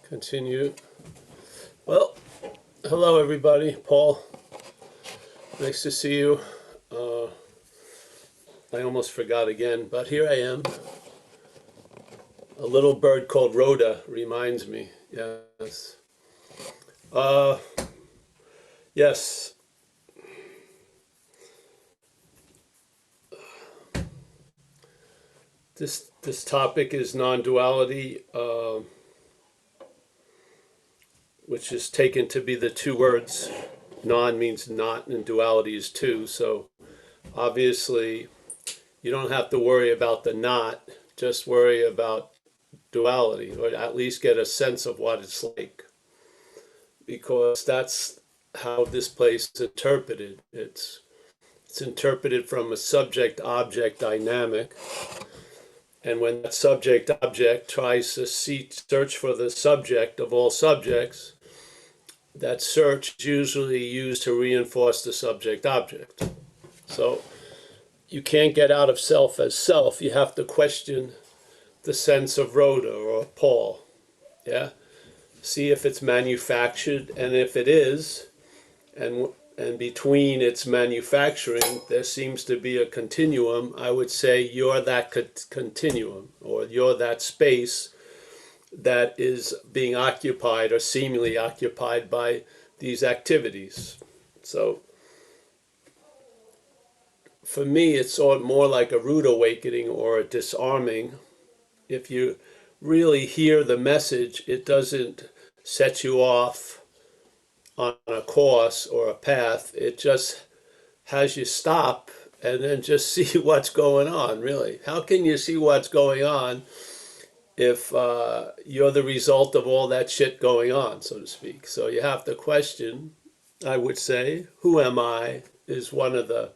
Continue. Well, hello everybody. Paul, nice to see you. I almost forgot again, but here I am. A little bird called Rhoda reminds me. Yes. Yes. This topic is non-duality, which is taken to be the two words. Non means not, and duality is two. So obviously, you don't have to worry about the not. Just worry about duality, or at least get a sense of what it's like, because that's how this place is interpreted. It's interpreted from a subject-object dynamic, and when that subject-object tries to search for the subject of all subjects, that search is usually used to reinforce the subject-object. So you can't get out of self as self. You have to question the sense of Rhoda or Paul. Yeah, see if it's manufactured, and if it is, and between its manufacturing, there seems to be a continuum. I would say you're that continuum, or you're that space that is being occupied or seemingly occupied by these activities. So for me, it's more like a rude awakening or a disarming. If you really hear the message, it doesn't set you off on a course or a path. It just has you stop and then just see what's going on, really. How can you see what's going on if you're the result of all that shit going on, so to speak? So you have to question, I would say, who am I is one of the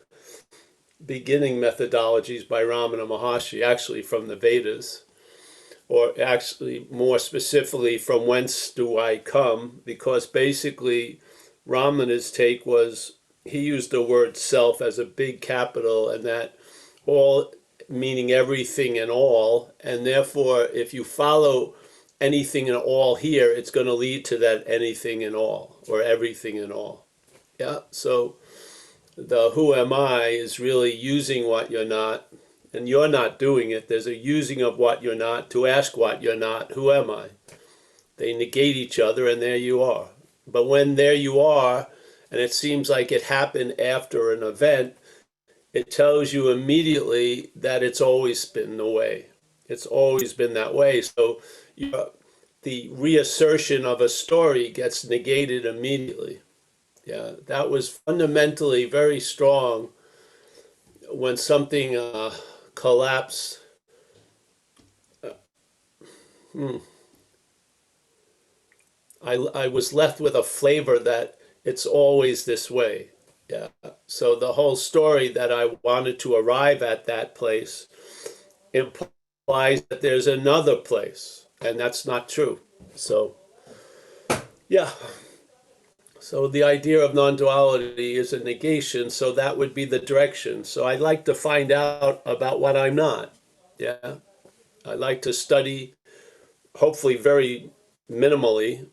beginning methodologies by Ramana Maharshi, actually from the Vedas, or actually more specifically from whence do I come, because basically Ramana's take was he used the word self as a big capital, and that all meaning everything and all, and therefore if you follow anything and all here, it's going to lead to that anything and all, or everything and all. Yeah, so the who am I is really using what you're not, and you're not doing it. There's a using of what you're not to ask what you're not. Who am I? They negate each other, and there you are. But when there you are, and it seems like it happened after an event, it tells you immediately that it's always been the way. It's always been that way. So the reassertion of a story gets negated immediately. Yeah, that was fundamentally very strong when something collapsed. I was left with a flavor that it's always this way. Yeah. So the whole story that I wanted to arrive at that place implies that there's another place, and that's not true. So, yeah. So the idea of non-duality is a negation, so that would be the direction. So I'd like to find out about what I'm not. Yeah. I'd like to study, hopefully very minimally,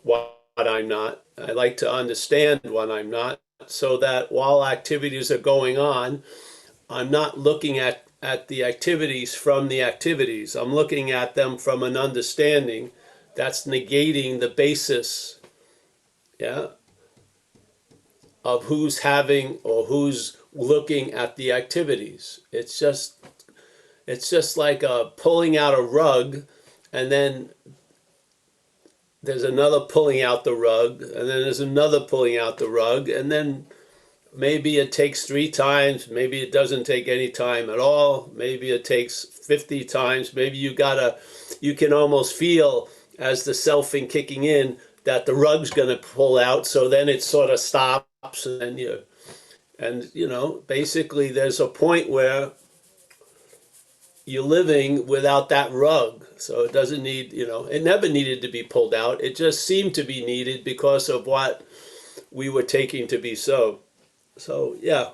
what I'm not. I like to understand what I'm not, so that while activities are going on, I'm not looking at the activities from the activities. I'm looking at them from an understanding that's negating the basis, yeah, of who's having or who's looking at the activities. It's just like pulling out a rug, and then there's another pulling out the rug, and then there's another pulling out the rug, and then maybe it takes 3 times, maybe it doesn't take any time at all, maybe it takes 50 times, maybe you can almost feel as the selfing kicking in that the rug's going to pull out, so then it sort of stops, and basically there's a point where you're living without that rug. So it doesn't need, it never needed to be pulled out. It just seemed to be needed because of what we were taking to be so. So, yeah,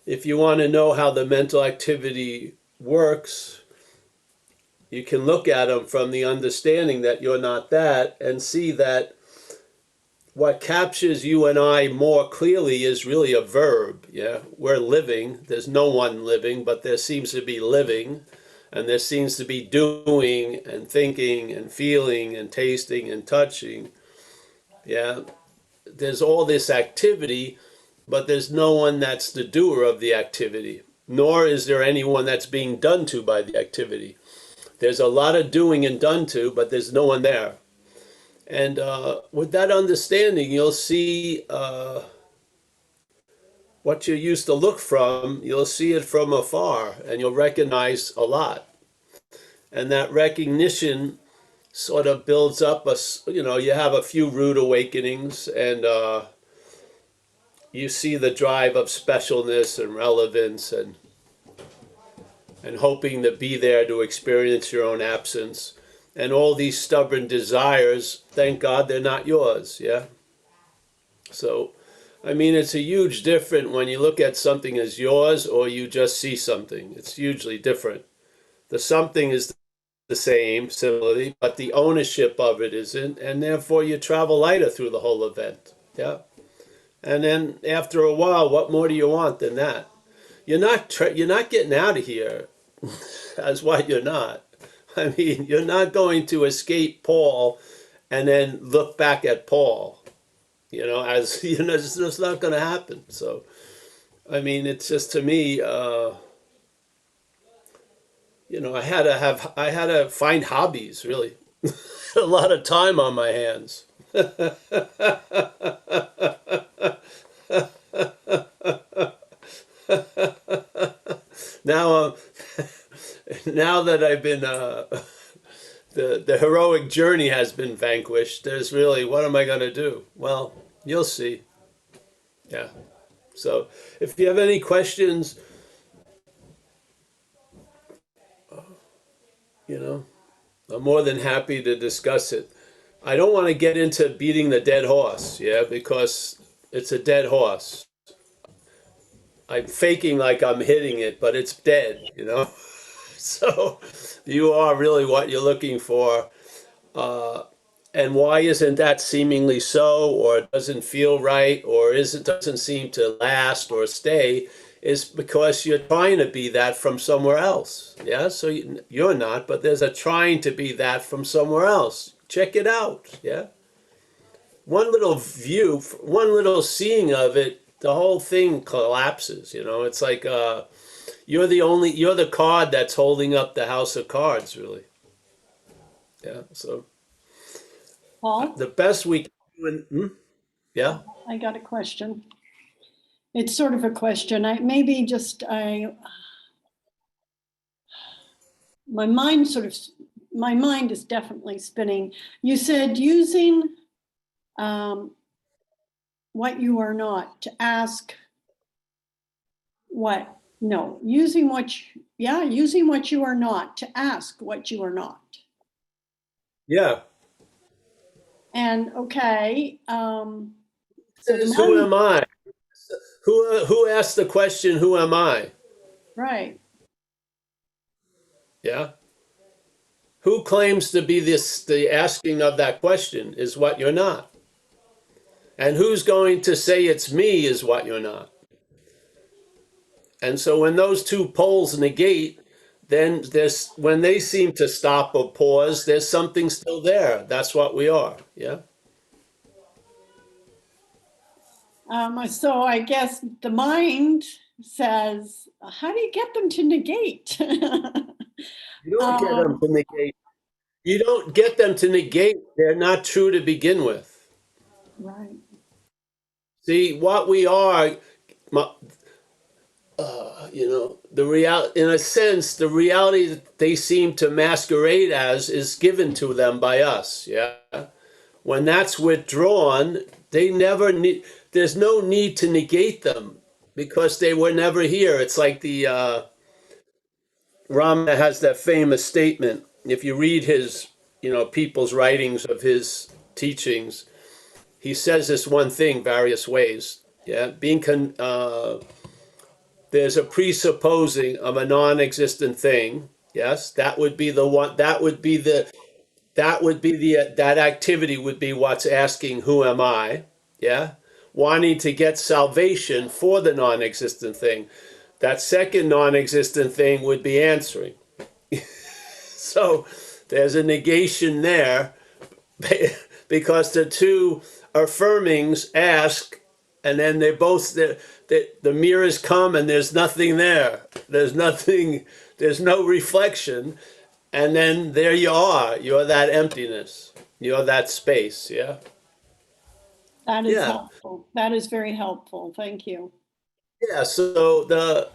if you want to know how the mental activity works, You can look at them from the understanding that you're not that and see that what captures you and I more clearly is really a verb. Yeah, we're living. There's no one living, but there seems to be living, and there seems to be doing and thinking and feeling and tasting and touching. Yeah, there's all this activity, but there's no one that's the doer of the activity, nor is there anyone that's being done to by the activity. There's a lot of doing and done to, but there's no one there. And with that understanding, you'll see what you used to look from, you'll see it from afar, and you'll recognize a lot. And that recognition sort of builds up you have a few rude awakenings, and you see the drive of specialness and relevance, and hoping to be there to experience your own absence. And all these stubborn desires, thank God they're not yours, yeah? So, I mean, it's a huge difference when you look at something as yours or you just see something. It's hugely different. The something is the same, similarly, but the ownership of it isn't, and therefore you travel lighter through the whole event, yeah? And then after a while, what more do you want than that? You're not getting out of here. That's why you're not. I mean, you're not going to escape Paul and then look back at Paul. As it's just not going to happen. So, I mean, it's just to me, I had to find hobbies. Really, a lot of time on my hands. Now, now that I've been the heroic journey has been vanquished. There's really, what am I going to do? Well, you'll see. Yeah. So if you have any questions, you know, I'm more than happy to discuss it. I don't want to get into beating the dead horse, yeah, because it's a dead horse. I'm faking like I'm hitting it, but it's dead. So you are really what you're looking for. And why isn't that seemingly so, or it doesn't feel right, or doesn't seem to last or stay, is because you're trying to be that from somewhere else. Yeah, so you're not, but there's a trying to be that from somewhere else. Check it out. Yeah, one little view, one little seeing of it, the whole thing collapses. It's like you're the card that's holding up the house of cards, really. Yeah, so. Paul, The best we can do, yeah. I got a question. It's sort of a question. My mind is definitely spinning. You said using what you are not to ask what, no, using what you are not to ask what you are not. Yeah. And okay, so Who am I? Who asked the question, who am I? right. Yeah. Who claims to be the asking of that question is what you're not. And who's going to say it's me is what you're not. And so when those two poles negate, then when they seem to stop or pause, there's something still there. That's what we are. Yeah. So I guess the mind says, how do you get them to negate? You don't get them to negate. You don't get them to negate. They're not true to begin with. Right. See, what we are, the real, in a sense, the reality that they seem to masquerade as is given to them by us. Yeah. When that's withdrawn, they never need. There's no need to negate them because they were never here. It's like the Rama has that famous statement. If you read his, people's writings of his teachings, he says this one thing various ways. Yeah, there's a presupposing of a non-existent thing, Yes, that would be the one. That activity would be what's asking, who am I? Yeah. Wanting to get salvation for the non existent thing. That second non existent thing would be answering. So there's a negation there because the two affirmings ask, and then they both, the mirrors come and there's nothing there. There's nothing, there's no reflection. And then there you are. You're that emptiness. You're that space. Yeah. That is Yeah. helpful. That is very helpful. Thank you. Yeah. So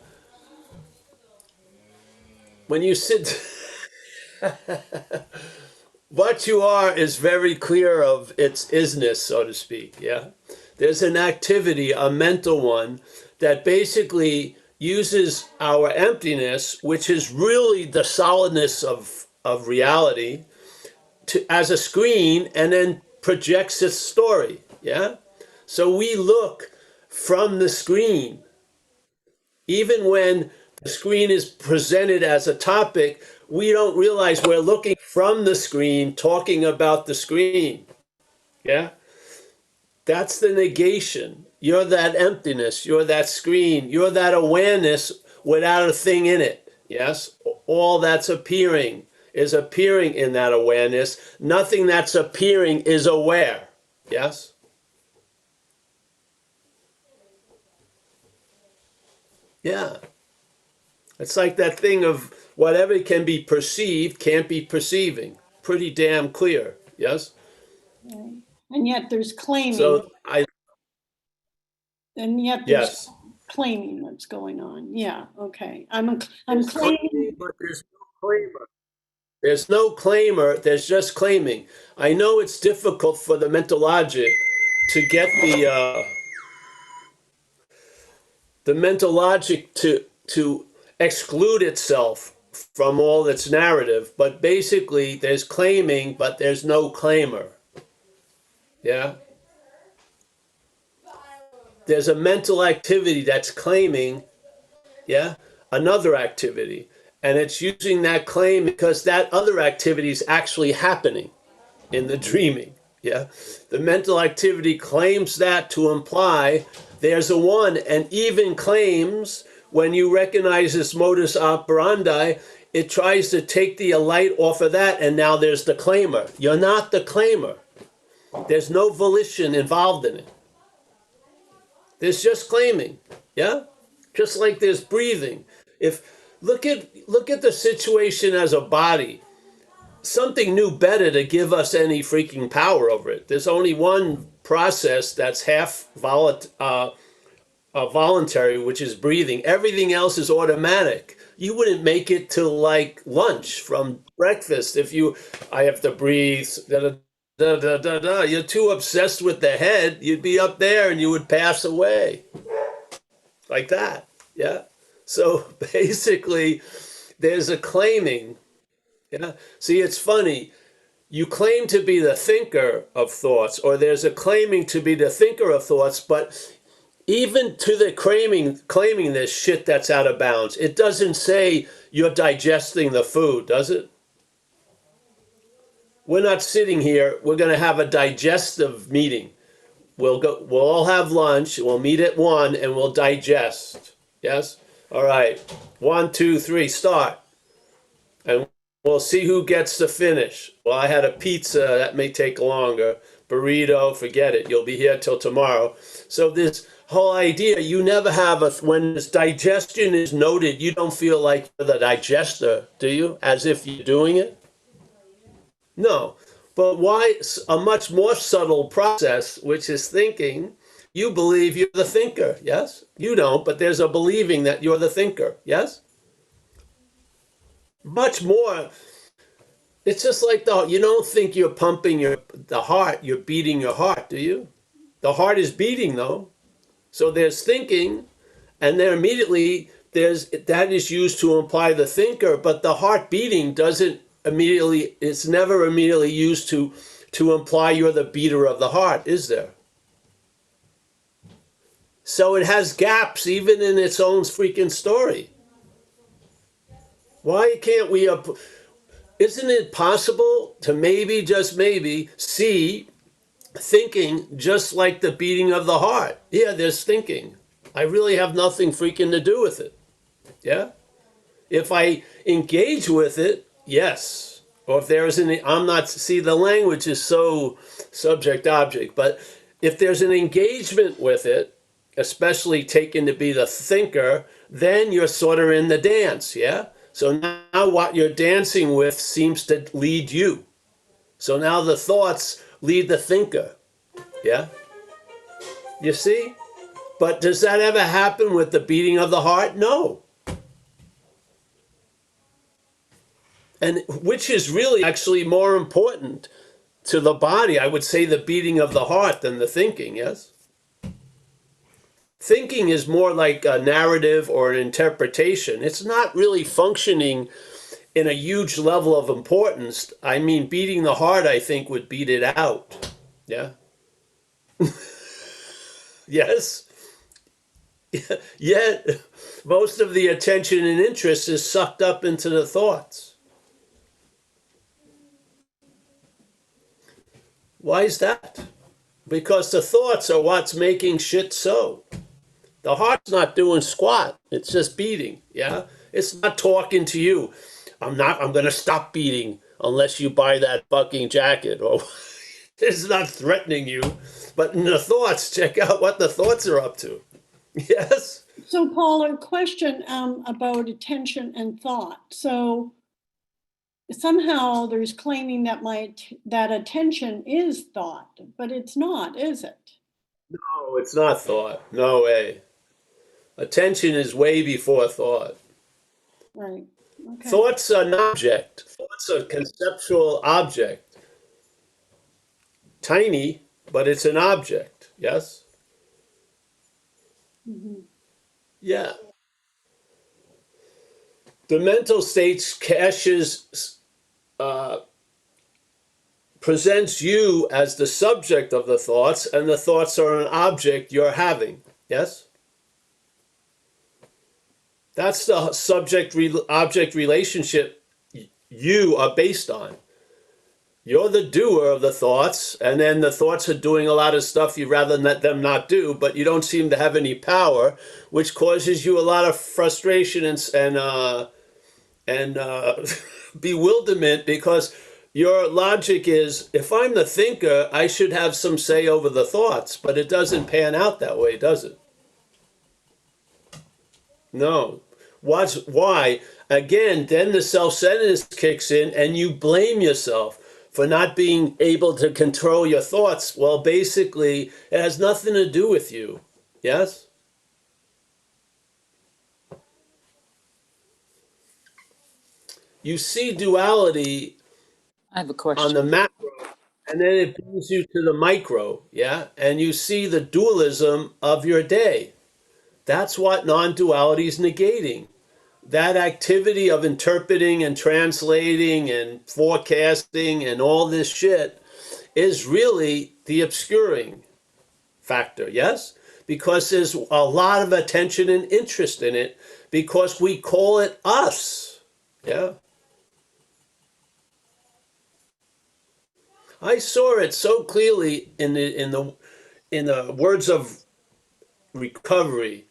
when you sit, what you are is very clear of its isness, so to speak. Yeah. There's an activity, a mental one, that basically uses our emptiness, which is really the solidness of reality, as a screen and then projects its story. Yeah. So we look from the screen, even when the screen is presented as a topic, we don't realize we're looking from the screen, talking about the screen. Yeah. That's the negation. You're that emptiness. You're that screen. You're that awareness without a thing in it. Yes? All that's appearing is appearing in that awareness. Nothing that's appearing is aware. Yes? Yeah. It's like that thing of whatever can be perceived can't be perceiving. Pretty damn clear. Yes? Right. And yet there's claiming, So I, and yet there's yes. claiming that's going on. Yeah, okay. I'm There's claiming, claiming. but there's no claimer. There's no claimer, there's just claiming. I know it's difficult for the mental logic to get the mental logic to exclude itself from all its narrative, but basically there's claiming, but there's no claimer. Yeah? There's a mental activity that's claiming, yeah, another activity. And it's using that claim because that other activity is actually happening in the dreaming. Yeah. The mental activity claims that to imply there's a one, and even claims when you recognize this modus operandi, it tries to take the light off of that, and now there's the claimer. You're not the claimer. There's no volition involved in it. There's just claiming. Yeah? Just like there's breathing. If look at the situation as a body. Something knew better to give us any freaking power over it. There's only one process that's half voluntary, which is breathing. Everything else is automatic. You wouldn't make it to like lunch from breakfast if I have to breathe. Da, da, da, da, da, da. You're too obsessed with the head. You'd be up there and you would pass away like that. Yeah. So basically, there's a claiming. Yeah. See, it's funny. You claim to be the thinker of thoughts, or there's a claiming to be the thinker of thoughts, but even to the claiming this shit that's out of bounds, it doesn't say you're digesting the food, does it? We're not sitting here. We're going to have a digestive meeting. We'll all have lunch. We'll meet at 1 and we'll digest. Yes? All right. 1, 2, 3, start. And we'll see who gets to finish. Well, I had a pizza. That may take longer. Burrito, forget it. You'll be here till tomorrow. So this whole idea, you never have when this digestion is noted, you don't feel like you're the digester, do you? As if you're doing it? No. But why a much more subtle process, which is thinking, you believe you're the thinker, yes? You don't, but there's a believing that you're the thinker, yes? Much more. It's just like you don't think you're pumping the heart, you're beating your heart, do you? The heart is beating though. So there's thinking, and then immediately that is used to imply the thinker, but the heart beating doesn't immediately, it's never immediately used to imply you're the beater of the heart, is there? So it has gaps even in its own freaking story. Why can't we, isn't it possible to maybe, just maybe, see thinking just like the beating of the heart? Yeah, there's thinking. I really have nothing freaking to do with it. Yeah? If I engage with it, yes. Or if there's an, I'm not, see, the language is so subject object, but if there's an engagement with it, especially taken to be the thinker, then you're sort of in the dance, yeah? So now what you're dancing with seems to lead you. So now the thoughts lead the thinker, yeah? You see? But does that ever happen with the beating of the heart? No. And which is really actually more important to the body, I would say the beating of the heart than the thinking, yes? Thinking is more like a narrative or an interpretation. It's not really functioning in a huge level of importance. I mean, beating the heart, I think, would beat it out. Yeah? Yes? Yet, most of the attention and interest is sucked up into the thoughts. Why is that? Because the thoughts are what's making shit so. The heart's not doing squat. It's just beating. Yeah. It's not talking to you. I'm going to stop beating unless you buy that fucking jacket. Or it's not threatening you. But in the thoughts, check out what the thoughts are up to. Yes. So Paul, a question about attention and thought. So somehow there's claiming that that attention is thought, but it's not, is it? No, it's not thought. No way. Attention is way before thought. Right. Okay. Thought's an object. Thought's a conceptual object. Tiny, but it's an object. Yes? Mhm. Yeah. The mental states caches, uh, presents you as the subject of the thoughts, and the thoughts are an object you're having. Yes? That's the subject object relationship you are based on. You're the doer of the thoughts, and then the thoughts are doing a lot of stuff you'd rather let them not do, but you don't seem to have any power, which causes you a lot of frustration and bewilderment, because your logic is, if I'm the thinker, I should have some say over the thoughts, but it doesn't pan out that way, does it? No. Why? Again, then the self-centeredness kicks in and you blame yourself for not being able to control your thoughts. Well, basically, it has nothing to do with you. Yes? You see duality I have a on the question. macro, and then it brings you to the micro, yeah? And you see the dualism of your day. That's what non-duality is negating. That activity of interpreting and translating and forecasting and all this shit is really the obscuring factor, yes? Because there's a lot of attention and interest in it because we call it us. Yeah. I saw it so clearly in the words of recovery,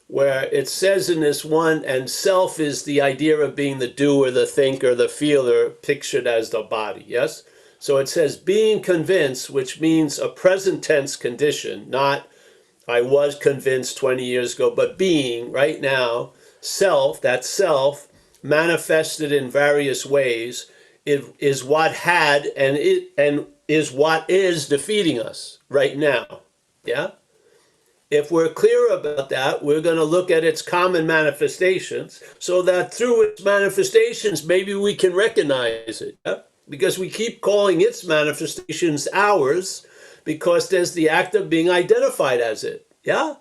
where it says in this one, and self is the idea of being the doer, the thinker, the feeler, pictured as the body, yes? So it says being convinced, which means a present tense condition, not I was convinced 20 years ago, but being right now, self, that self, manifested in various ways, it is what had and is what is defeating us right now. Yeah? If we're clear about that, we're going to look at its common manifestations so that through its manifestations, maybe we can recognize it. Yeah? Because we keep calling its manifestations ours because there's the act of being identified as it. Yeah?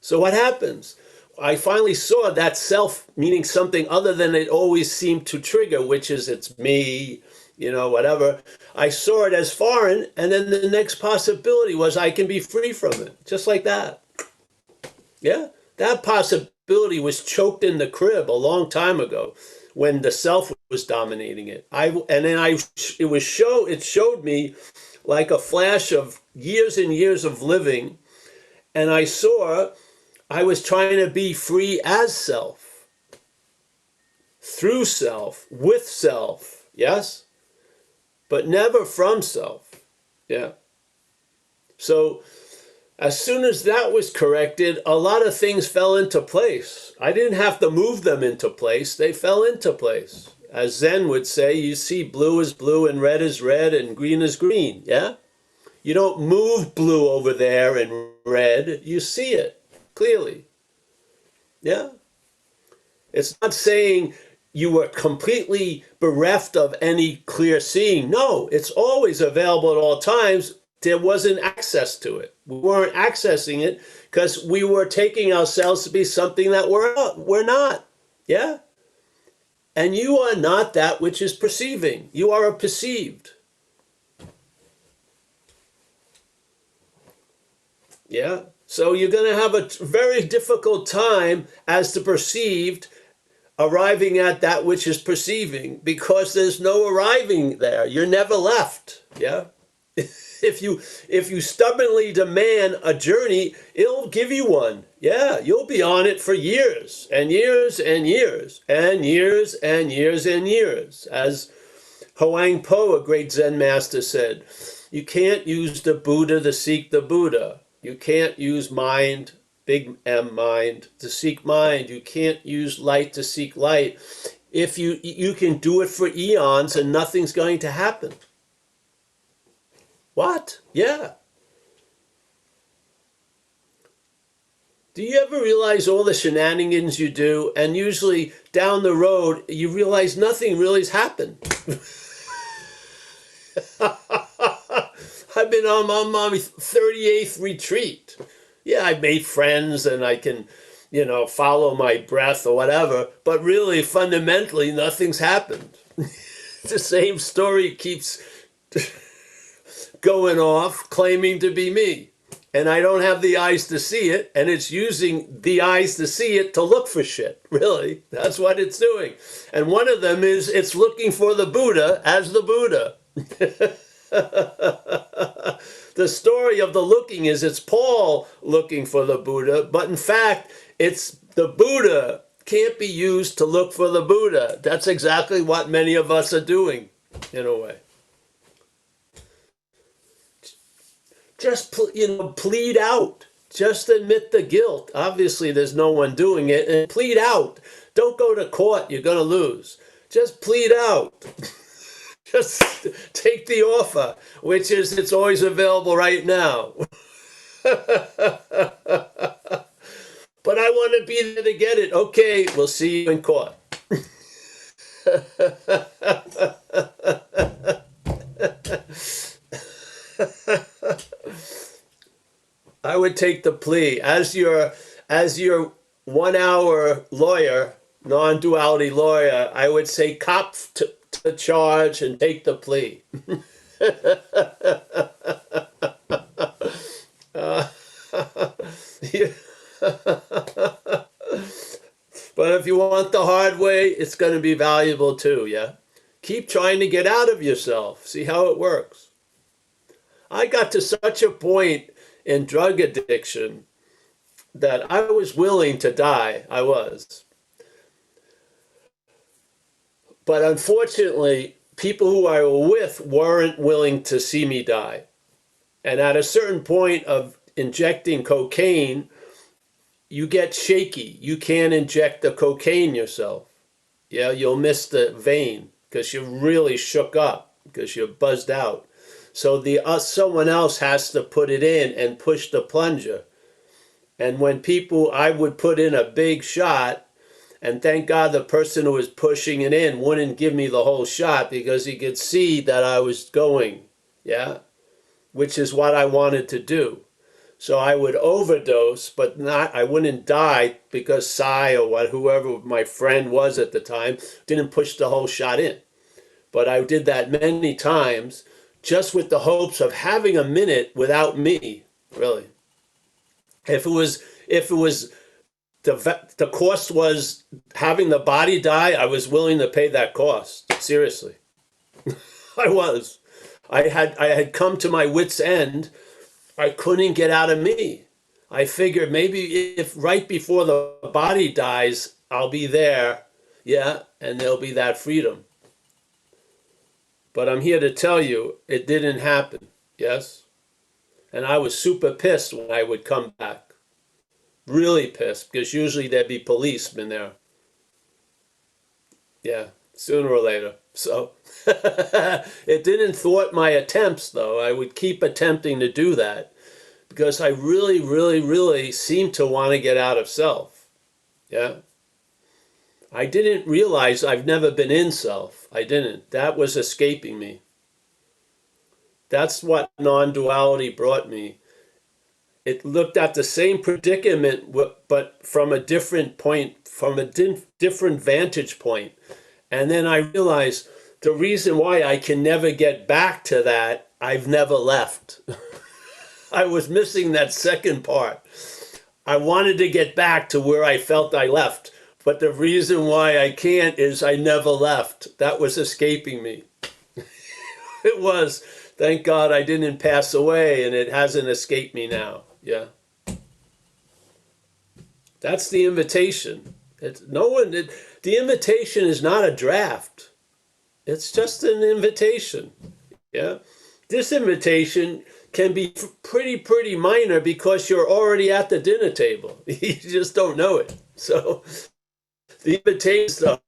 So what happens? I finally saw that self meaning something other than it always seemed to trigger, which is it's me, whatever. I saw it as foreign, and then the next possibility was I can be free from it, just like that. Yeah, that possibility responsibility was choked in the crib a long time ago when the self was dominating it. It showed me like a flash of years and years of living, and I saw I was trying to be free as self, through self, with self, yes, but never from self. Yeah. So as soon as that was corrected, a lot of things fell into place. I didn't have to move them into place. They fell into place. As Zen would say, you see blue is blue and red is red and green is green. Yeah? You don't move blue over there and red. You see it clearly. Yeah? It's not saying you were completely bereft of any clear seeing. No, it's always available at all times. There wasn't access to it. We weren't accessing it because we were taking ourselves to be something that we're not. Yeah? And you are not that which is perceiving. You are a perceived. Yeah? So you're going to have a very difficult time as the perceived arriving at that which is perceiving because there's no arriving there. You're never left. Yeah? If you stubbornly demand a journey, it'll give you one. Yeah, you'll be on it for years and years and years and years and years and years. As Hoang Po, a great Zen master, said, you can't use the Buddha to seek the Buddha. You can't use mind, big M mind, to seek mind. You can't use light to seek light. If you can do it for eons and nothing's going to happen. What? Yeah. Do you ever realize all the shenanigans you do, and usually down the road you realize nothing really has happened? I've been on my 38th retreat. Yeah, I made friends and I can, follow my breath or whatever, but really fundamentally nothing's happened. The same story keeps going off, claiming to be me. And I don't have the eyes to see it, and it's using the eyes to see it to look for shit, really. That's what it's doing. And one of them is it's looking for the Buddha as the Buddha. The story of the looking is it's Paul looking for the Buddha, but in fact, it's the Buddha can't be used to look for the Buddha. That's exactly what many of us are doing, in a way. Just, plead out. Just admit the guilt. Obviously, there's no one doing it. And plead out. Don't go to court. You're going to lose. Just plead out. Just take the offer, which is it's always available right now. But I want to be there to get it. Okay, we'll see you in court. I would take the plea as your 1 hour lawyer, non-duality lawyer. I would say cop to the charge and take the plea. But if you want the hard way, it's going to be valuable too. Yeah, keep trying to get out of yourself. See how it works. I got to such a point in drug addiction that I was willing to die. I was. But unfortunately, people who I were with weren't willing to see me die. And at a certain point of injecting cocaine, you get shaky. You can't inject the cocaine yourself. Yeah, you'll miss the vein because you're really shook up because you're buzzed out. So someone else has to put it in and push the plunger. And when I would put in a big shot, and thank God the person who was pushing it in wouldn't give me the whole shot because he could see that I was going, yeah, which is what I wanted to do. So I would overdose, but I wouldn't die because Sai or whoever my friend was at the time didn't push the whole shot in. But I did that many times just with the hopes of having a minute without me, really. If it was the cost was having the body die. I was willing to pay that cost. Seriously, I was. I had come to my wit's end. I couldn't get out of me. I figured maybe if right before the body dies, I'll be there, yeah, and there'll be that freedom. But I'm here to tell you, it didn't happen. Yes, and I was super pissed when I would come back. Really pissed because usually there'd be policemen there. Yeah, sooner or later. So it didn't thwart my attempts, though. I would keep attempting to do that because I really, really, really seemed to want to get out of self. Yeah. I didn't realize I've never been in self. I didn't. That was escaping me. That's what non duality brought me. It looked at the same predicament, but from a different point, from a different vantage point. And then I realized the reason why I can never get back to that, I've never left. I was missing that second part. I wanted to get back to where I felt I left. But the reason why I can't is I never left. That was escaping me. It was. Thank God I didn't pass away and it hasn't escaped me now. Yeah. That's the invitation. The invitation is not a draft. It's just an invitation. Yeah. This invitation can be pretty minor because you're already at the dinner table. You just don't know it. So the invitation stuff,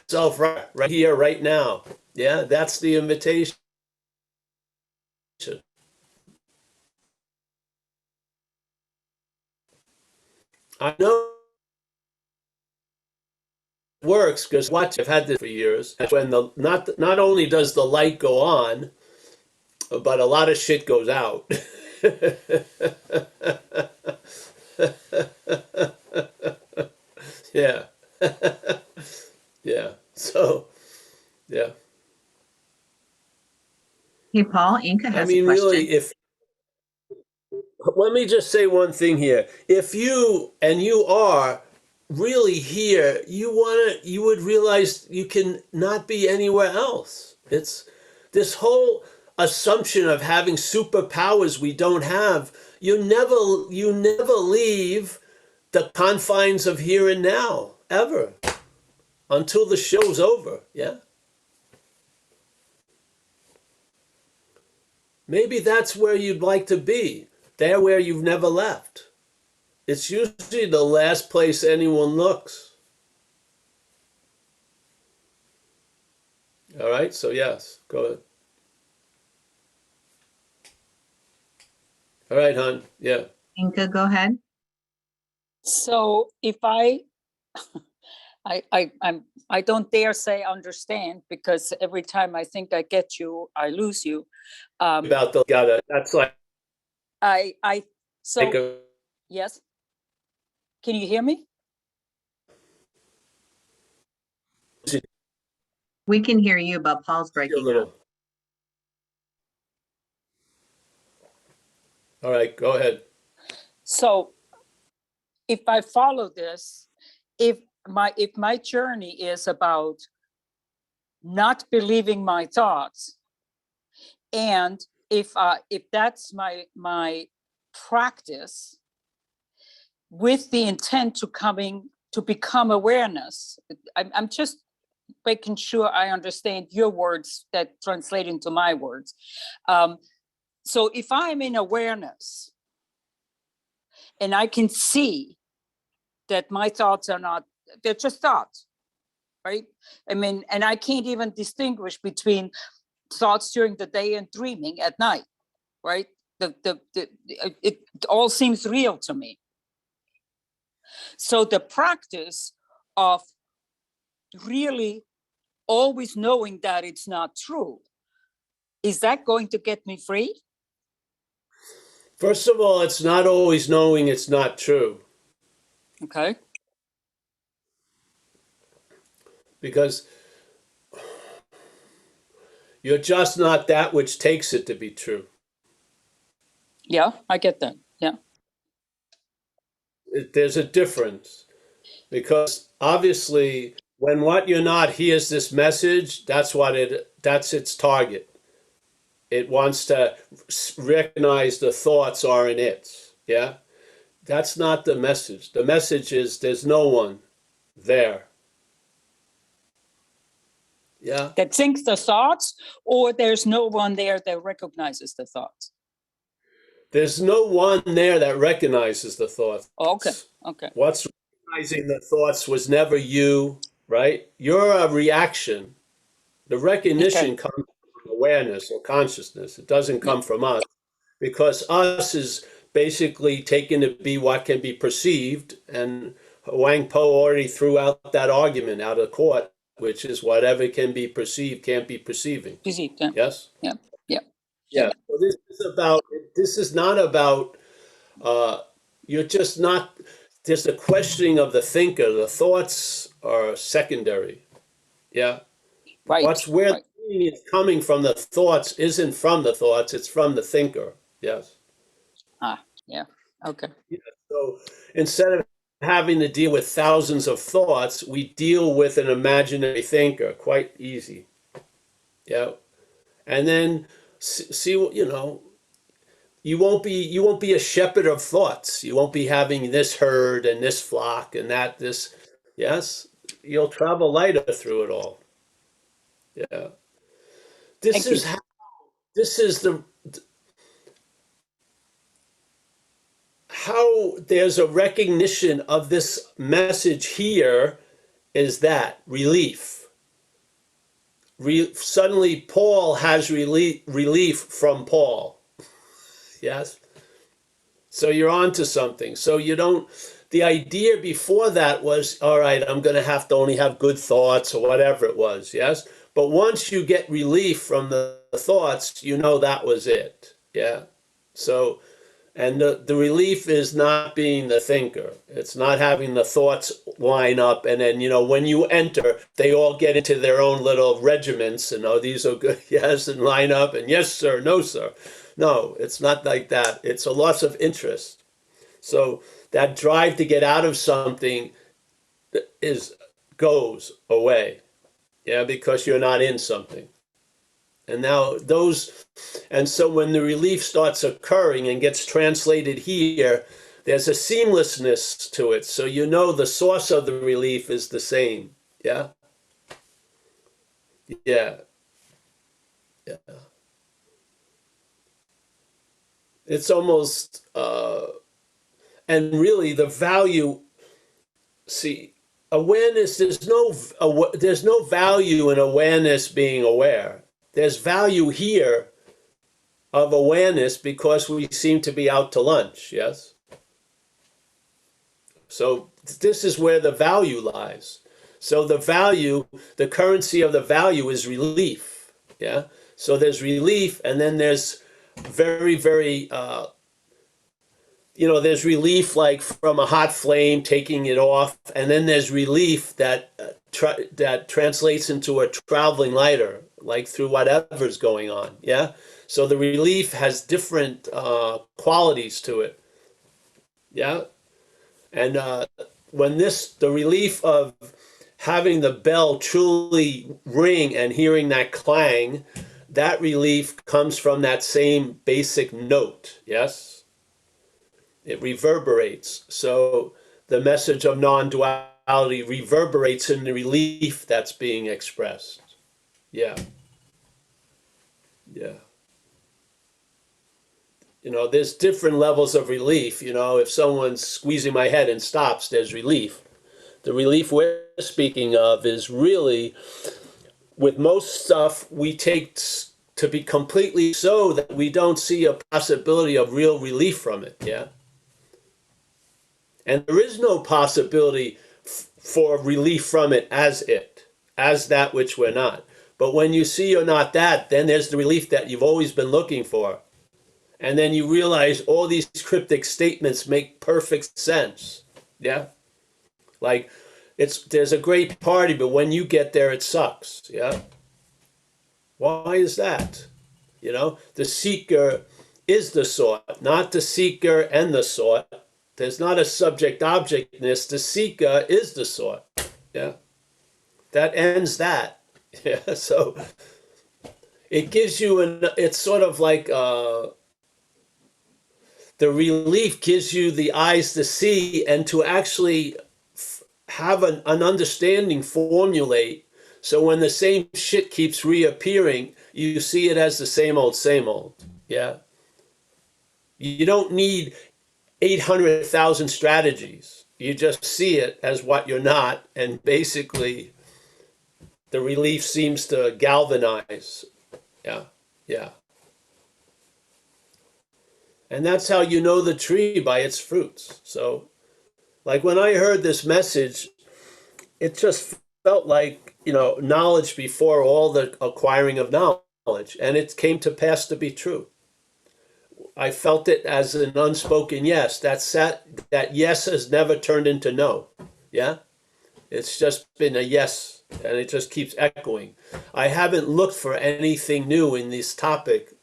self right here, right now. Yeah, that's the invitation. I know it works because watch, I've had this for years. When the not only does the light go on, but a lot of shit goes out. Yeah. Yeah. So, yeah. Hey, Paul, Inka I has a mean, really, question. if let me just say one thing here. If you are really here, you would realize you can not be anywhere else. It's this whole assumption of having superpowers we don't have. You never leave the confines of here and now, ever, until the show's over. Yeah. Maybe that's where you'd like to be. There where you've never left. It's usually the last place anyone looks. All right, so yes, go ahead. All right, hon. Yeah. Inka, go ahead. So if I don't dare say understand, because every time I think I get you, I lose you. About the gotta. That's like So a, yes. Can you hear me? We can hear you, but Paul's a breaking up. little. All right, go ahead. So if I follow this, if my journey is about not believing my thoughts, and if that's my practice with the intent to become awareness, I'm just making sure I understand your words that translate into my words. So if I'm in awareness and I can see that my thoughts are not, they're just thoughts, right? I mean, and I can't even distinguish between thoughts during the day and dreaming at night, right? It all seems real to me. So the practice of really always knowing that it's not true, is that going to get me free? First of all, it's not always knowing it's not true. Okay. Because you're just not that which takes it to be true. Yeah, I get that. Yeah. there's a difference, because obviously when what you're not hears this message, that's its target. It wants to recognize the thoughts are in it. Yeah. That's not the message. The message is there's no one there. Yeah. That thinks the thoughts, or there's no one there that recognizes the thoughts? There's no one there that recognizes the thoughts. Okay, okay. What's recognizing the thoughts was never you, right? You're a reaction. The recognition Okay. comes from awareness or consciousness. It doesn't Yeah. come from us, because us is basically taken to be what can be perceived. And Wang Po already threw out that argument out of court, which is whatever can be perceived can't be perceiving. Perceived, yeah. Yes? Yeah, yeah. Yeah. So this is not about, you're just not, there's a questioning of the thinker. The thoughts are secondary. Yeah. Right, Where right. the meaning is coming from the thoughts isn't from the thoughts, it's from the thinker. Yes. Yeah, okay. Yeah. So instead of having to deal with thousands of thoughts, we deal with an imaginary thinker. Quite easy. Yeah. And then see, you won't be a shepherd of thoughts. You won't be having this herd and this flock and that this. Yes. You'll travel lighter through it all. Yeah. This Thank you. is how, this is the how there's a recognition of this message here is that relief. Suddenly Paul has relief from Paul. Yes. So you're onto something. So you don't, the idea before that was, all right, I'm going to have to only have good thoughts or whatever it was. Yes. But once you get relief from the thoughts, that was it. Yeah. So, and the relief is not being the thinker. It's not having the thoughts line up. And then, when you enter, they all get into their own little regiments and, oh, these are good. Yes. And line up and yes, sir. No, sir. No, it's not like that. It's a loss of interest. So that drive to get out of something goes away. Yeah. Because you're not in something. And so when the relief starts occurring and gets translated here, there's a seamlessness to it. So the source of the relief is the same. Yeah? Yeah. Yeah. It's almost, and really the value, awareness, there's no value in awareness being aware. There's value here of awareness because we seem to be out to lunch, yes? So this is where the value lies. So the currency of the value is relief, yeah? So there's relief, and then there's very, very, there's relief like from a hot flame, taking it off, and then there's relief that translates into a traveling lighter, like through whatever's going on, yeah? So the relief has different qualities to it, yeah? And when the relief of having the bell truly ring and hearing that clang, that relief comes from that same basic note, yes? It reverberates. So the message of non-duality reverberates in the relief that's being expressed. Yeah. Yeah. There's different levels of relief. If someone's squeezing my head and stops, there's relief. The relief we're speaking of is really, with most stuff, we take to be completely so that we don't see a possibility of real relief from it, yeah? And there is no possibility for relief from it, as that which we're not. But when you see you're not that, then there's the relief that you've always been looking for. And then you realize all these cryptic statements make perfect sense. Yeah? Like, there's a great party, but when you get there, it sucks. Yeah? Why is that? The seeker is the sought, not the seeker and the sought. There's not a subject-objectness. The Sika is the sought. Yeah. That ends that. Yeah. So it gives you it's sort of like the relief gives you the eyes to see and to actually have an understanding formulate. So when the same shit keeps reappearing, you see it as the same old, same old. Yeah. You don't need 800,000 strategies. You just see it as what you're not. And basically, the relief seems to galvanize. Yeah. Yeah. And that's how you know the tree by its fruits. So, like when I heard this message, it just felt like, knowledge before all the acquiring of knowledge. And it came to pass to be true. I felt it as an unspoken yes. That yes has never turned into no. Yeah? It's just been a yes, and it just keeps echoing. I haven't looked for anything new in this topic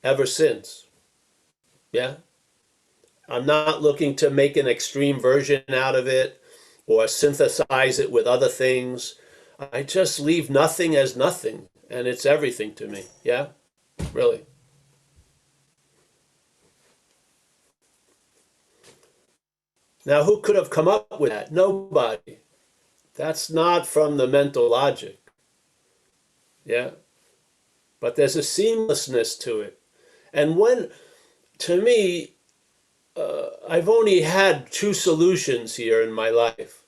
ever since. Yeah? I'm not looking to make an extreme version out of it or synthesize it with other things. I just leave nothing as nothing, and it's everything to me. Yeah? Really. Now, who could have come up with that? Nobody. That's not from the mental logic. Yeah? But there's a seamlessness to it. And to me, I've only had two solutions here in my life.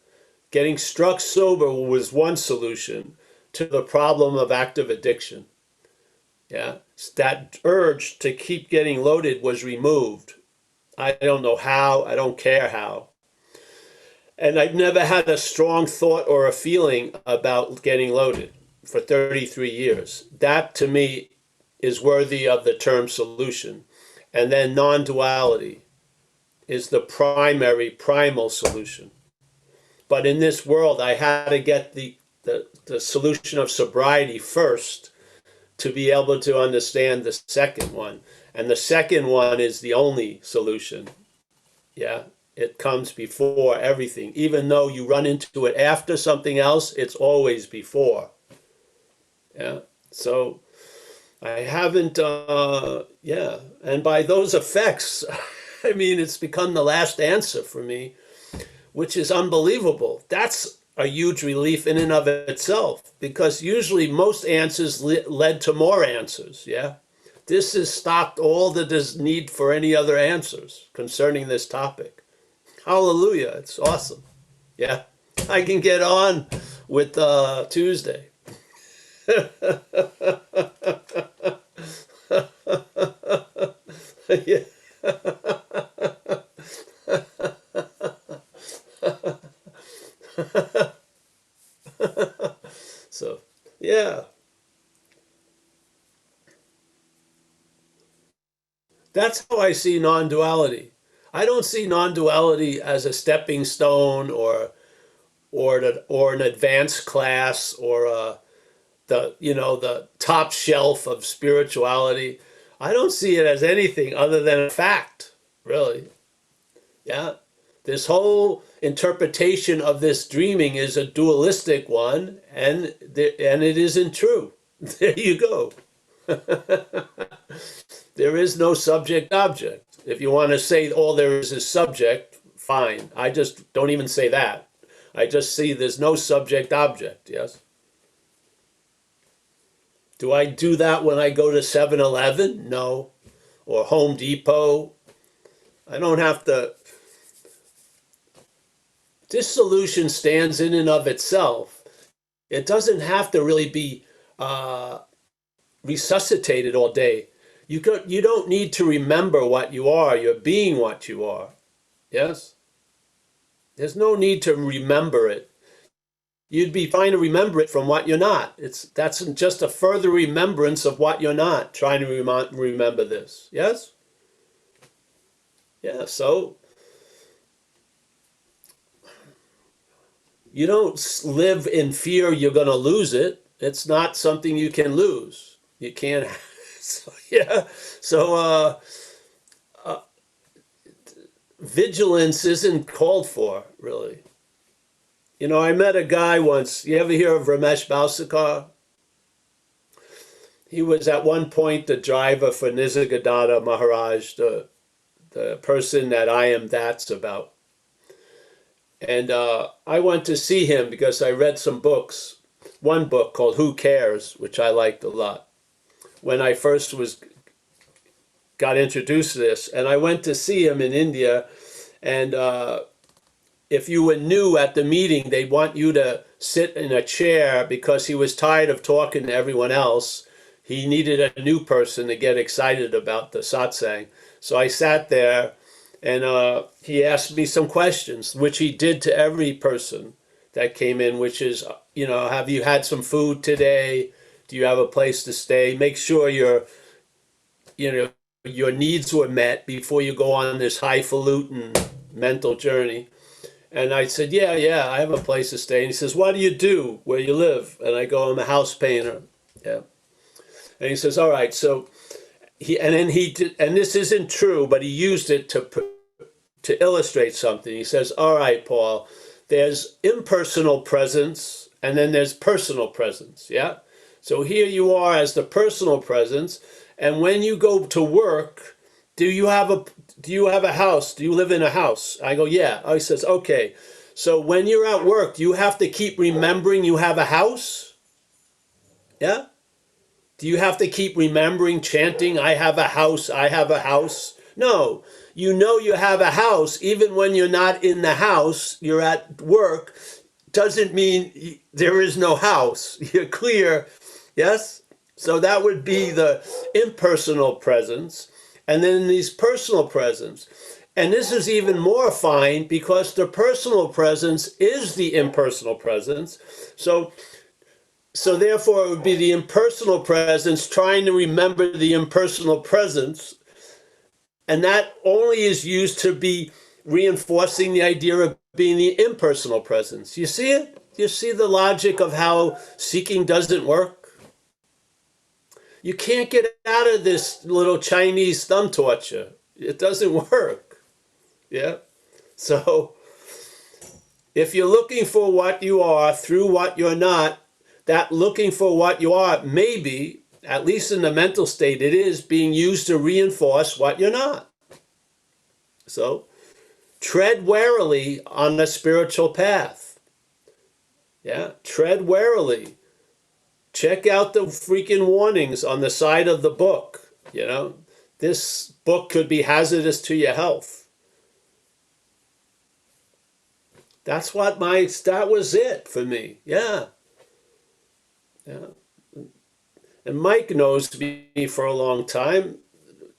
Getting struck sober was one solution to the problem of active addiction. Yeah? That urge to keep getting loaded was removed. I don't know how, I don't care how. And I've never had a strong thought or a feeling about getting loaded for 33 years. That to me is worthy of the term solution. And then non-duality is the primal solution. But in this world, I had to get the solution of sobriety first to be able to understand the second one. And the second one is the only solution. Yeah. It comes before everything. Even though you run into it after something else, it's always before. Yeah. So I haven't, yeah. And by those effects, I mean, it's become the last answer for me, which is unbelievable. That's a huge relief in and of itself, because usually most answers led to more answers. Yeah. This has stopped all the need for any other answers concerning this topic. Hallelujah. It's awesome. Yeah. I can get on with Tuesday. Yeah. So, yeah. That's how I see non-duality. I don't see non-duality as a stepping stone or an advanced class or the top shelf of spirituality. I don't see it as anything other than a fact, really. Yeah. This whole interpretation of this dreaming is a dualistic one, and it isn't true. There you go. There is no subject object. If you want to say all there is subject, fine. I just don't even say that. I just see there's no subject object, yes? Do I do that when I go to 7-Eleven? No. Or Home Depot? I don't have to. This solution stands in and of itself. It doesn't have to really be resuscitated all day. You don't need to remember what you are. You're being what you are. Yes? There's no need to remember it. You'd be fine to remember it from what you're not. That's just a further remembrance of what you're not, trying to remember this. Yes? Yeah, so you don't live in fear you're going to lose it. It's not something you can lose. You can't. So, yeah. So vigilance isn't called for, really. You know, I met a guy once. You ever hear of Ramesh Balsekar? He was at one point the driver for Nisargadatta Maharaj, the person that I Am That's about. And I went to see him because I read some books. One book called Who Cares, which I liked a lot, when I first got introduced to this. And I went to see him in India, and if you were new at the meeting, they'd want you to sit in a chair because he was tired of talking to everyone else. He needed a new person to get excited about the satsang. So I sat there, and he asked me some questions, which he did to every person that came in, which is, you know, have you had some food today? Do you have a place to stay? Make sure your needs were met before you go on this highfalutin mental journey. And I said, yeah, I have a place to stay. And he says, what do you do where you live? And I go, I'm a house painter. Yeah. And he says, all right. So he did, and this isn't true, but he used it to illustrate something. He says, all right, Paul, there's impersonal presence and then there's personal presence. Yeah. So here you are as the personal presence. And when you go to work, do you have a house? Do you live in a house? I go, yeah. Oh, he says, okay. So when you're at work, do you have to keep remembering you have a house? Yeah? Do you have to keep remembering, chanting, I have a house, I have a house? No. You know you have a house, even when you're not in the house, you're at work, doesn't mean there is no house. You're clear, yes? So that would be the impersonal presence. And then these personal presence. And this is even more fine because the personal presence is the impersonal presence. So therefore it would be the impersonal presence trying to remember the impersonal presence. And that only is used to be reinforcing the idea of being the impersonal presence. You see it? You see the logic of how seeking doesn't work? You can't get out of this little Chinese thumb torture. It doesn't work. Yeah. So if you're looking for what you are through what you're not, that looking for what you are, maybe, at least in the mental state, it is being used to reinforce what you're not. So tread warily on the spiritual path. Yeah. Tread warily. Check out the freaking warnings on the side of the book. You know, this book could be hazardous to your health. That was it for me. Yeah. Yeah. And Mike knows me for a long time.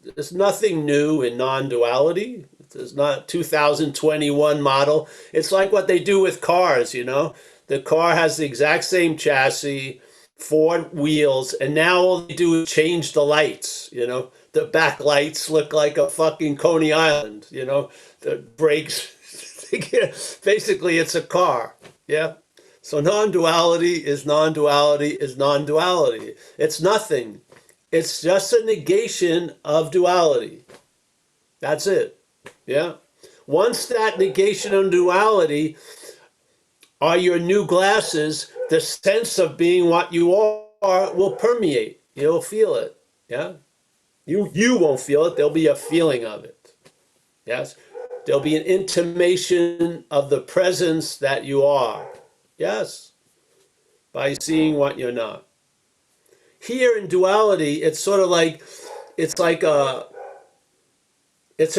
There's nothing new in non-duality. There's not 2021 model. It's like what they do with cars, you know. The car has the exact same chassis, 4 wheels, and now all they do is change the lights, you know. The back lights look like a fucking Coney Island, you know. The brakes, basically it's a car, yeah. So non-duality is non-duality is non-duality. It's nothing. It's just a negation of duality. That's it, yeah. Once that negation of duality are your new glasses, the sense of being what you are will permeate. You'll feel it. Yeah. You won't feel it. There'll be a feeling of it. Yes. There'll be an intimation of the presence that you are. Yes. By seeing what you're not. Here in duality, it's sort of like, it's a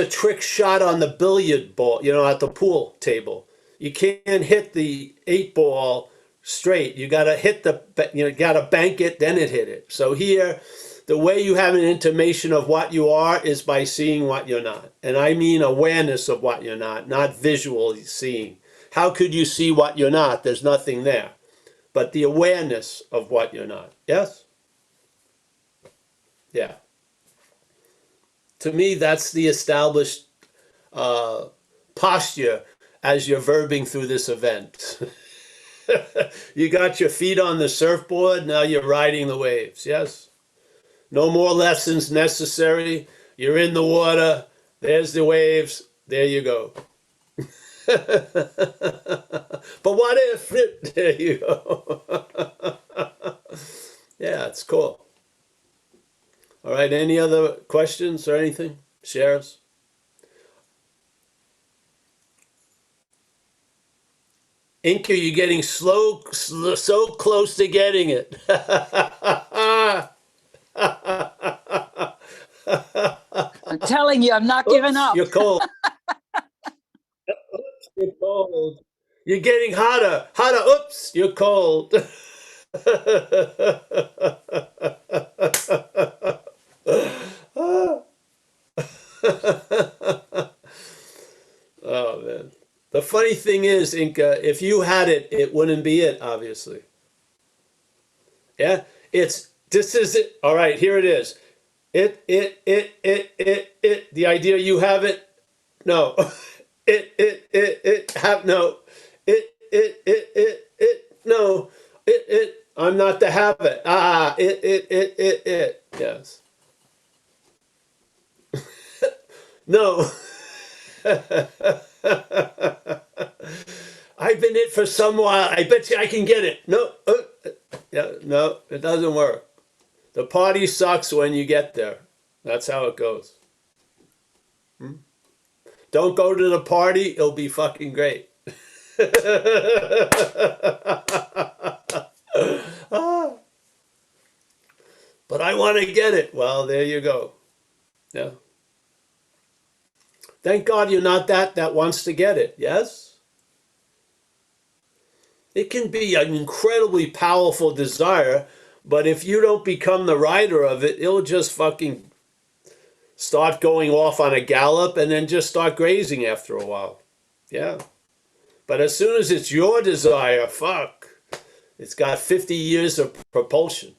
trick shot on the billiard ball, you know, at the pool table. You can't hit the 8 ball straight. You got to got to bank it, then it hit it. So here, the way you have an intimation of what you are is by seeing what you're not. And I mean awareness of what you're not visually seeing. How could you see what you're not? There's nothing there. But the awareness of what you're not. Yes? Yeah. To me, that's the established posture as you're verbing through this event. You got your feet on the surfboard, now you're riding the waves, yes? No more lessons necessary. You're in the water, there's the waves, There you go. But what if? There you go. Yeah, it's cool. All right, any other questions or anything? Shares? Inky, you're getting so close to getting it. I'm telling you, I'm not giving Oops, up. you're cold. You're cold. You're getting hotter. Hotter. Oops, you're cold. Oh man. The funny thing is, Inca, if you had it, it wouldn't be it, obviously. Yeah? This is it. All right, here it is. It. The idea you have it, no. Have no. No. I'm not the habit. It. Yes. No. I've been it for some while. I bet you I can get it. No. Yeah, no, it doesn't work. The party sucks when you get there. That's how it goes. Don't go to the party, it'll be fucking great. But I want to get it. Well, there you go. Yeah. Thank God you're not that wants to get it. Yes? It can be an incredibly powerful desire, but if you don't become the rider of it, it'll just fucking start going off on a gallop and then just start grazing after a while. Yeah. But as soon as it's your desire, fuck, it's got 50 years of propulsion.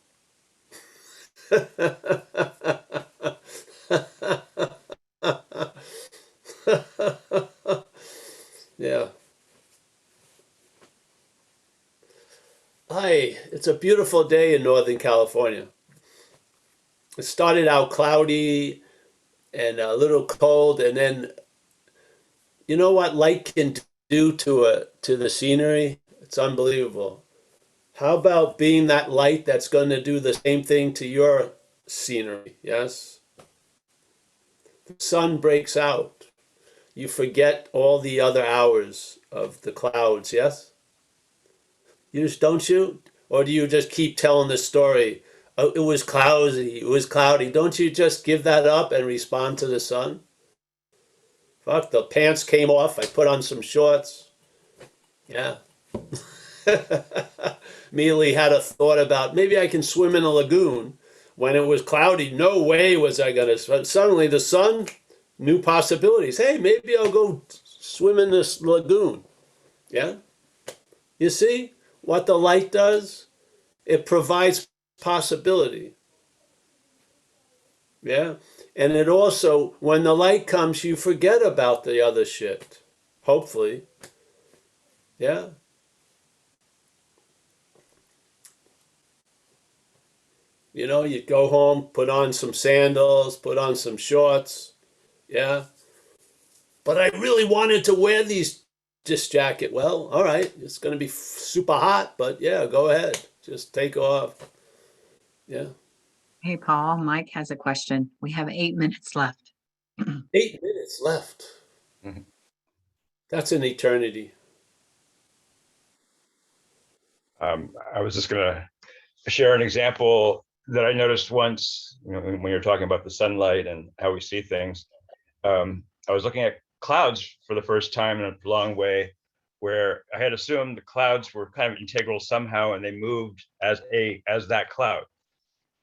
Yeah. Hi, it's a beautiful day in Northern California. It started out cloudy and a little cold, and then you know what light can do to the scenery? It's unbelievable. How about being that light that's going to do the same thing to your scenery? Yes? The sun breaks out. You forget all the other hours of the clouds, yes? You just don't you? Or do you just keep telling the story? Oh, it was cloudy, it was cloudy. Don't you just give that up and respond to the sun? Fuck, the pants came off. I put on some shorts. Yeah. Immediately had a thought about maybe I can swim in a lagoon. When it was cloudy, no way was I going to swim. Suddenly the sun, new possibilities. Hey, maybe I'll go swim in this lagoon. Yeah? You see what the light does? It provides possibility. Yeah? And it also, when the light comes, you forget about the other shit. Hopefully. Yeah? You know, you go home, put on some sandals, put on some shorts. Yeah? But I really wanted to wear this jacket. Well, all right, it's going to be super hot, but yeah, go ahead. Just take off. Yeah. Hey, Paul, Mike has a question. We have 8 minutes left. 8 minutes left. Mhm. That's an eternity. I was just going to share an example that I noticed once, when you're talking about the sunlight and how we see things. I was looking at clouds for the first time in a long way, where I had assumed the clouds were kind of integral somehow, and they moved as that cloud.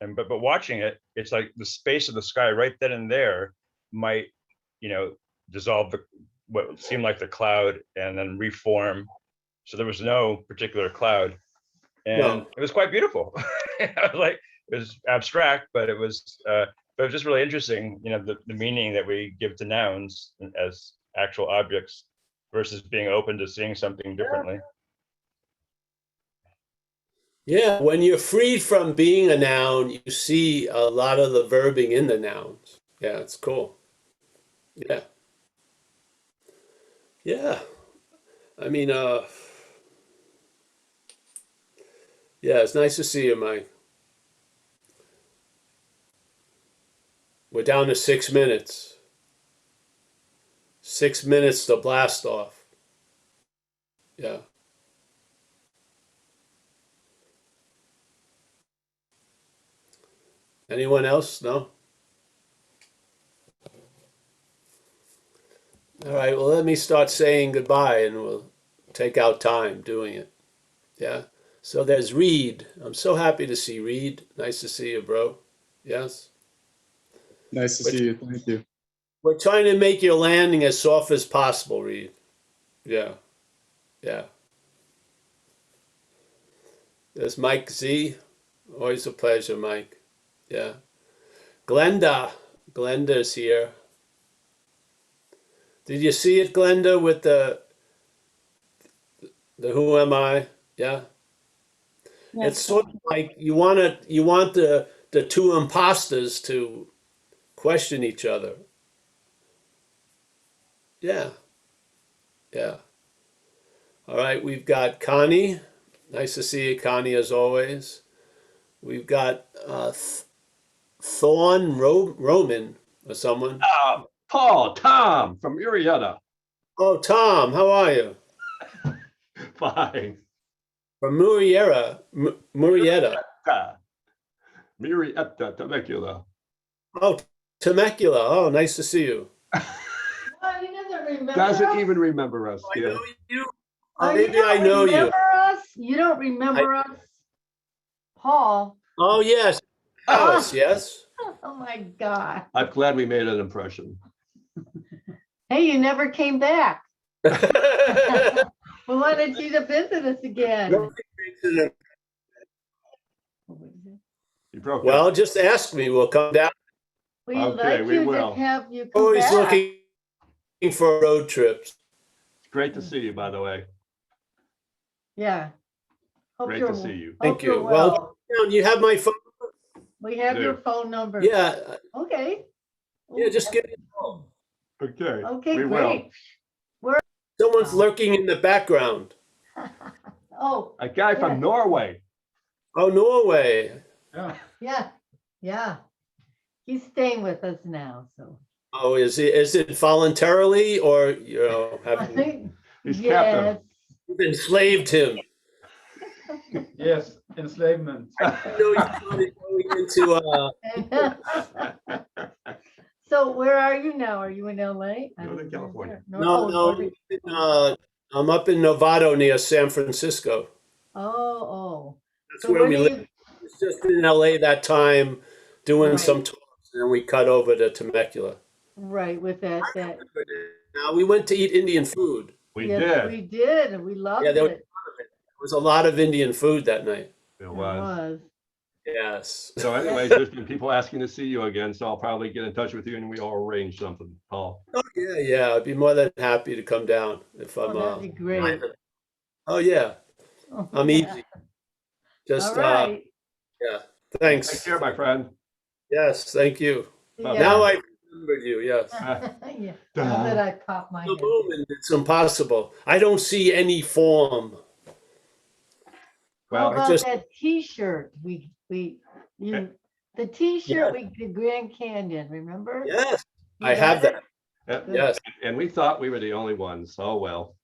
And but watching it, it's like the space of the sky right then and there might, dissolve what seemed like the cloud and then reform. So there was no particular cloud, and No. it was quite beautiful. I was like, it was abstract, but it was just really interesting. The meaning that we give to nouns as actual objects versus being open to seeing something differently. Yeah, when you're freed from being a noun, you see a lot of the verbing in the nouns. Yeah, it's cool. Yeah. Yeah. I mean, yeah, it's nice to see you, Mike. We're down to 6 minutes. 6 minutes to blast off. Yeah. Anyone else? No? All right, well, let me start saying goodbye and we'll take out time doing it. Yeah. So there's Reed. I'm so happy to see Reed. Nice to see you, bro. Yes. Nice to We're, see you. Thank you. we're trying to make your landing as soft as possible, Reed. Yeah. Yeah. There's Mike Z. Always a pleasure, Mike. Yeah. Glenda. Glenda's here. Did you see it, Glenda, with the Who Am I? Yeah. Yes, It's sort of like you want the two imposters to question each other. Yeah. Yeah. All right, we've got Connie. Nice to see you, Connie, as always. We've got Thorn Roman or someone. Paul, Tom from Marietta. Oh, Tom, how are you? Fine. From Murrieta. Murrieta. Marietta, Temecula. Oh, Temecula. Oh, nice to see you. Oh, he doesn't remember Doesn't us? even remember us. I Yeah. know you. Oh, you Maybe I don't know you. remember us? You don't remember us? Paul? Oh, yes. House, yes. Oh my God. I'm glad we made an impression. Hey, you never came back. We wanted you to visit us again. You broke Well, up. just ask me. We'll come down. We'd Okay, like we you to will. have you come Always back. looking for road trips. It's great to see you, by the way. Yeah. Hope Great you're- to see you. Thank hope you. you're Well, you have my phone. We have Do. your phone number. Yeah. Okay. Yeah, just give me a call. Okay. Okay, we great. Someone's lurking in the background. Oh, will. A guy Yeah. from Norway. Oh, Norway. yeah. He's staying with us now, so. Oh, is it voluntarily or have He's Yes. you enslaved him? Yes, enslavement. I know he's going into So where are you now? Are you in LA? I Northern don't know. California. no, I'm up in Novato near San Francisco. Oh. That's So where when we do live. you, It's just in LA that time doing Right. some talks, and then we cut over to Temecula. right, with that, Now we went to eat Indian food. We yes, did. we did, and we loved Yeah, there it. was a lot of Indian food that night. It It was. was. Yes. So anyways, there's been people asking to see you again, so I'll probably get in touch with you and we all arrange something, Paul. Oh, yeah. I'd be more than happy to come down if I'm. Oh, that'd be great. Oh yeah, I'm Yeah. easy. Just All right. yeah. Take Thanks. care, my friend. Yes, thank you. Yeah. Now I remembered you. Yes. Yeah, now that I popped my The head. moment, it's impossible. I don't see any form. How Well, about just- that T-shirt? The T-shirt we did Grand Canyon, remember? Yes, You I have got that. it? Yes. and we thought we were the only ones. Oh, well.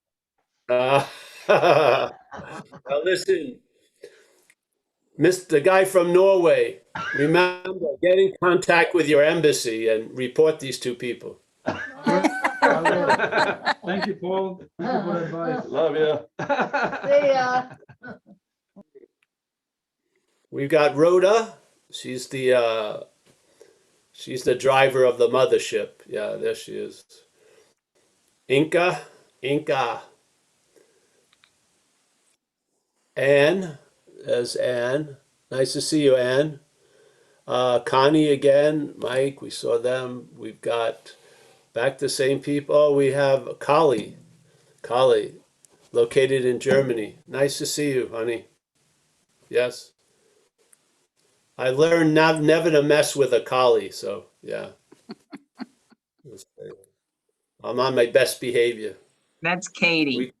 Well, listen, the guy from Norway. Remember, get in contact with your embassy and report these two people. Thank you, Paul. Thank you for the advice. Love you. See ya. We've got Rhoda. She's the driver of the mothership. Yeah, there she is. Inca. Anne. There's Anne. Nice to see you, Anne. Connie again. Mike, we saw them. We've got back the same people. Oh, we have Kali, located in Germany. Nice to see you, honey. Yes. I learned never to mess with a Kali, so yeah. I'm on my best behavior. That's Katie.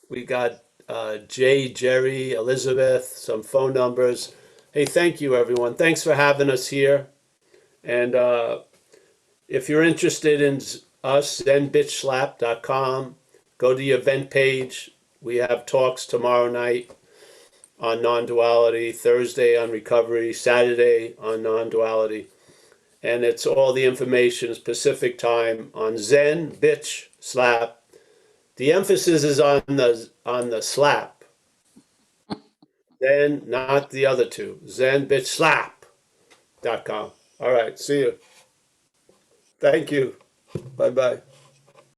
We got Jay, Jerry, Elizabeth, some phone numbers. Hey, thank you, everyone. Thanks for having us here. And if you're interested in us, zenbitchslap.com, go to the event page. We have talks tomorrow night on non-duality, Thursday on recovery, Saturday on non-duality. And it's all the information is Pacific time on Zen Bitch Slap. The emphasis is on the slap. Zen, not the other two. ZenBitchSlap.com. All right, see you. Thank you. Bye-bye.